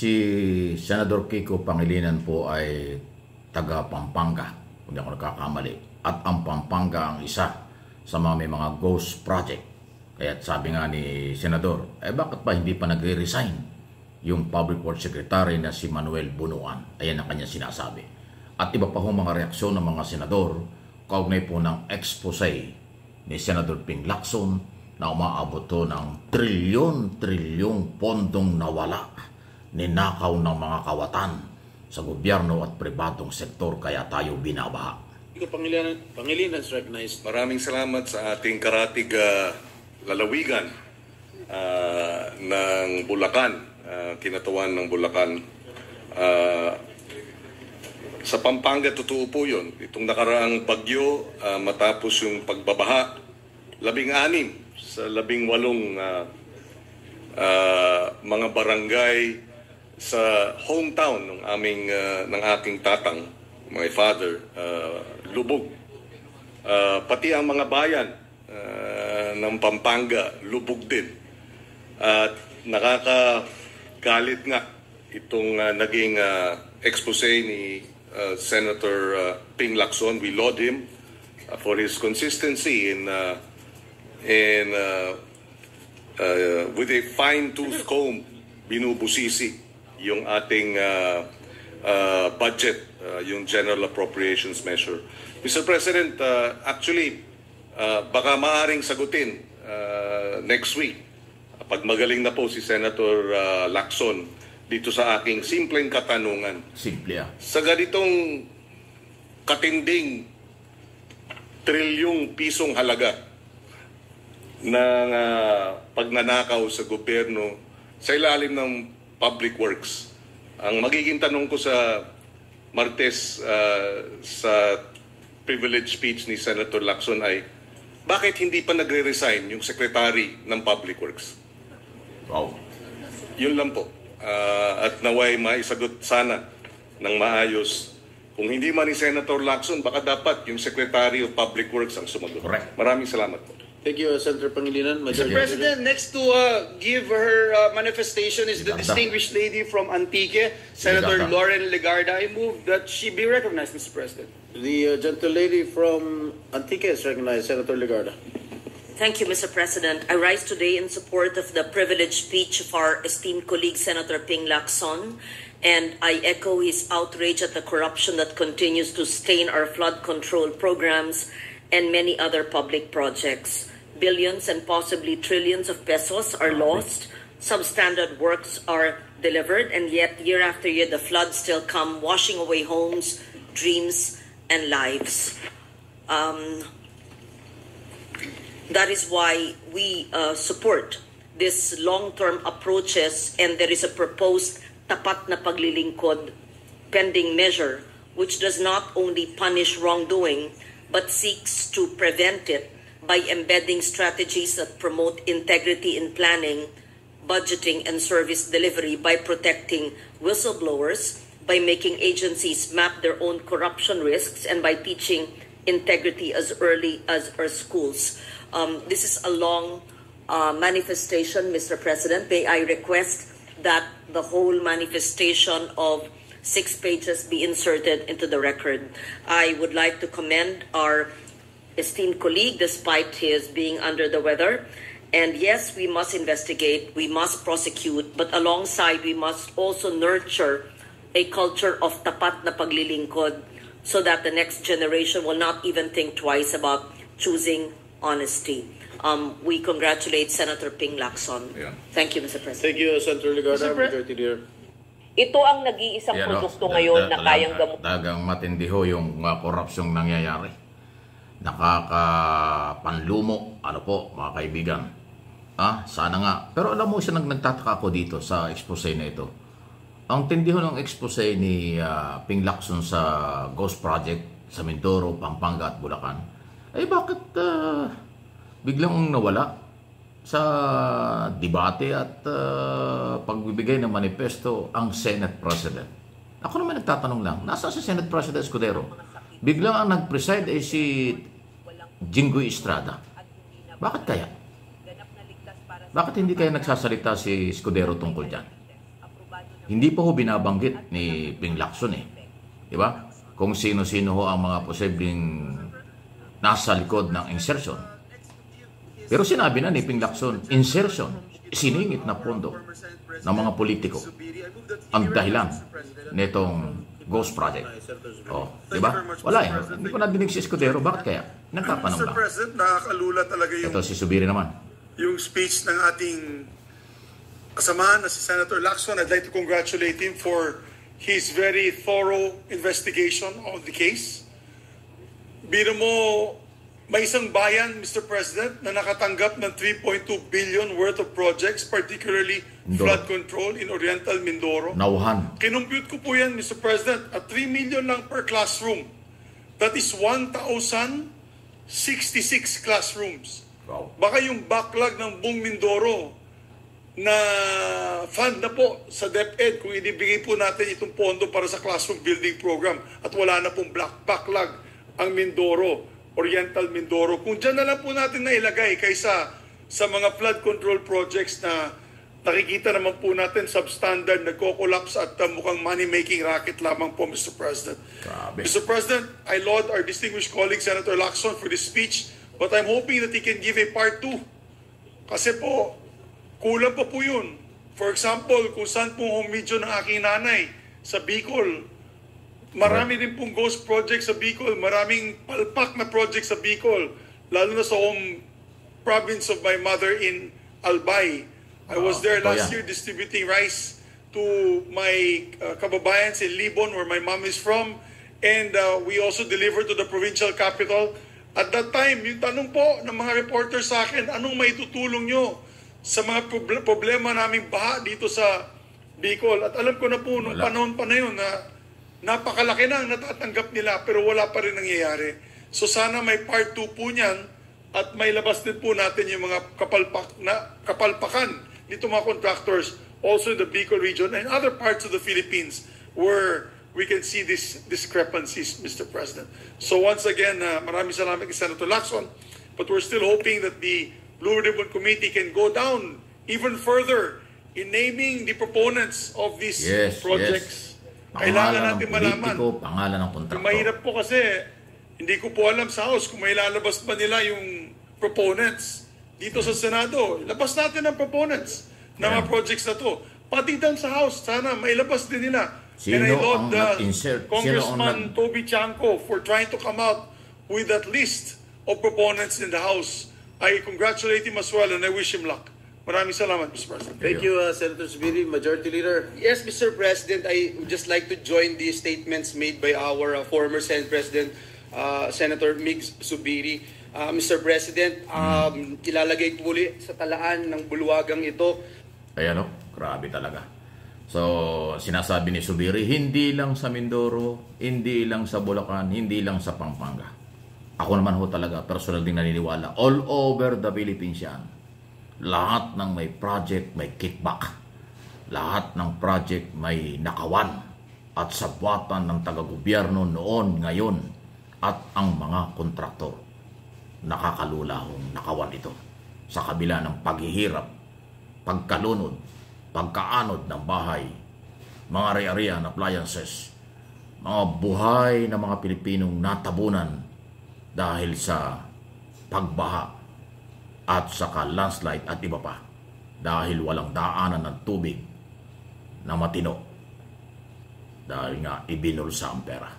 Si Senador Kiko Pangilinan po ay taga Pampanga, kung di ako nagkakamali. At ang Pampanga ang isa sa may mga ghost project. Kaya sabi nga ni Senador, bakit pa hindi pa nagre-resign yung Public Works Secretary na si Manuel Bunuan? Ayan ang kanya sinasabi. At iba pa ho mga reaksyon ng mga senador kaugnay po ng expose ni Senador Ping Lacson na umaabot to ng trilyon-trilyong pondong nawala, ninakaw ng mga kawatan sa gobyerno at pribadong sektor, kaya tayo binabaha. Pangilinan is recognized. Maraming salamat sa ating karatig lalawigan ng Bulacan, kinatawan ng Bulacan. Sa Pampanga, totoo po yun. Itong nakaraang bagyo, matapos yung pagbabaha, 16 sa 18 mga barangay sa hometown ng aking tatang, my father, lubog. Pati ang mga bayan ng Pampanga, lubog din. At nakakagalit nga itong naging expose ni Senator Ping Lacson. We laud him for his consistency in with a fine-tooth comb, binubusisi yung ating budget, yung General Appropriations Measure. Mr. President, actually, baka maaaring sagutin next week, pag magaling na po si Senator Lacson, dito sa aking simpleng katanungan. Simple Sa ganitong katinding trilyong pisong halaga ng pagnanakaw sa gobyerno sa ilalim ng Public Works, ang magiging tanong ko sa Martes sa privilege speech ni Senator Lacson ay, bakit hindi pa nagre-resign yung Secretary ng Public Works? Wow. Yun lang po. At naway maisagot sana ng maayos. Kung hindi man ni Senator Lacson, baka dapat yung Secretary of Public Works ang sumagot. Correct. Maraming salamat po. Thank you, Senator Pangilinan. Mr. President, next to give her manifestation is the distinguished lady from Antique, Senator Lauren Legarda. I move that she be recognized, Mr. President. The gentle lady from Antique is recognized, Senator Legarda. Thank you, Mr. President. I rise today in support of the privileged speech of our esteemed colleague, Senator Ping Lacson, and I echo his outrage at the corruption that continues to stain our flood control programs and many other public projects. Billions and possibly trillions of pesos are lost. Substandard works are delivered, and yet year after year the floods still come, washing away homes, dreams, and lives. That is why we support this long-term approaches, and there is a proposed tapat na paglilingkod pending measure which does not only punish wrongdoing but seeks to prevent it by embedding strategies that promote integrity in planning, budgeting, and service delivery, by protecting whistleblowers, by making agencies map their own corruption risks, and by teaching integrity as early as our schools. This is a long manifestation, Mr. President. May I request that the whole manifestation of 6 pages be inserted into the record. I would like to commend our esteemed colleague despite his being under the weather. And yes, we must investigate, we must prosecute, but alongside we must also nurture a culture of tapat na paglilingkod so that the next generation will not even think twice about choosing honesty. We congratulate Senator Ping Lacson. Yeah. Thank you, Mr. President. Thank you, Senator Legarda. Majority Leader. Ito ang nag-iisang produkto ngayon na kayang gamutin. Talagang matindi ho yung korupsyong nangyayari. Nakakapanlumo, mga kaibigan. Sana nga. Pero alam mo, siya nagtataka ko dito sa expose na ito. Ang tindi ho ng expose ni Ping Lacson sa Ghost Project sa Mindoro, Pampanga at Bulacan. Bakit biglang nawala sa debate at pagbibigay ng manifesto ang Senate President? Ako naman nagtatanong lang, nasa si Senate President Escudero? Biglang ang nag-preside ay si Jinggoy Estrada. Bakit kaya? Bakit hindi kaya nagsasalita si Escudero tungkol dyan? hindi pa ho binabanggit ni Ping Lacson eh. Di ba? Kung sino-sino ho ang mga posibleng nasa likod ng insertion. Pero sinabi na ni Ping Lacson, insertion, siningit na pondo ng mga politiko ang dahilan nitong Ghost Project. Oh, di ba? Wala eh. Hindi ko nadinig si Escudero. Bakit kaya? Nagtatanong Mr. lang. President, nakakalula talaga Ito si Subiri naman. yung speech ng ating kasamahan na si Senator Lacson. I'd like to congratulate him for his very thorough investigation of the case. Biro mo, may isang bayan, Mr. President, na nakatanggap ng 3.2 billion worth of projects, particularly Mindoro. flood control in Oriental Mindoro. Nauhan. Kinumpute ko po yan, Mr. President, at 3 million lang per classroom. That is 1,066 classrooms. Wow. Baka yung backlog ng buong Mindoro na fund na po sa DepEd kung inibigay po natin itong pondo para sa classroom building program at wala na pong backlog ang Mindoro, Oriental Mindoro. Kung dyan na lang po natin nailagay kaysa sa mga flood control projects na nakikita naman po natin substandard, nagko-collapse at mukhang money-making racket lamang po, Mr. President. Grabe. Mr. President, I laud our distinguished colleague, Senator Lacson, for this speech, but I'm hoping that he can give a part 2. Kasi po, kulang pa po yun. For example, kung saan pong home video ng aking nanay sa Bicol, marami din pong ghost project sa Bicol, maraming palpak na project sa Bicol, lalo na sa home province of my mother in Albay. I was there last year distributing rice to my kababayans in Libon, where my mom is from, and we also delivered to the provincial capital. At that time, yung tanong po ng mga reporters sa akin, anong may tutulong nyo sa mga problema naming baha dito sa Bicol? At alam ko na po, nung panahon pa na yun, na napakalaki na ang natatanggap nila, pero wala pa rin nangyayari. So sana may part 2 po niyan, at may labas din po natin yung mga kapalpakan dito mga contractors, also in the Bicol region and other parts of the Philippines, where we can see these discrepancies, Mr. President. So once again, maraming salamat kay Senator Lacson, but we're still hoping that the Blue Ribbon Committee can go down even further in naming the proponents of these projects. Kailangan natin malaman. Pangalan ng kontraktor. Mahirap po kasi, hindi ko po alam sa House kung may lalabas ba nila yung proponents. Dito sa Senado, labas natin ang proponents ng mga projects na to. Pati doon sa House, sana mailabas din nila. Sino And I laud ang nag-insert? Congressman Toby Chanco for trying to come out with that list of proponents in the House. I congratulate him as well and I wish him luck. Maraming salamat, Mr. President. Thank you, Senator Subiri. Majority Leader. Yes, Mr. President, I would just like to join the statements made by our former Senate President, Senator Mig Subiri. Mr. President, ilalagay po ulit sa talaan ng bulwagang ito. Ayan o, grabe talaga. So, sinasabi ni Subiri, hindi lang sa Mindoro, hindi lang sa Bulacan, hindi lang sa Pampanga. Ako naman ho talaga, personal din naniniwala, all over the Philippines yan. Lahat ng may project, may kickback. Lahat ng project may nakawan at sabwatan ng taga-gobyerno noon, ngayon, at ang mga kontraktor. Nakakalulahong nakawan ito sa kabila ng paghihirap, pagkalunod, pagkaanod ng bahay, mga area-area na appliances, mga buhay ng mga Pilipinong natabunan dahil sa pagbaha at saka landslide at iba pa dahil walang daanan ng tubig na matino dahil nga ibinulsa ang pera.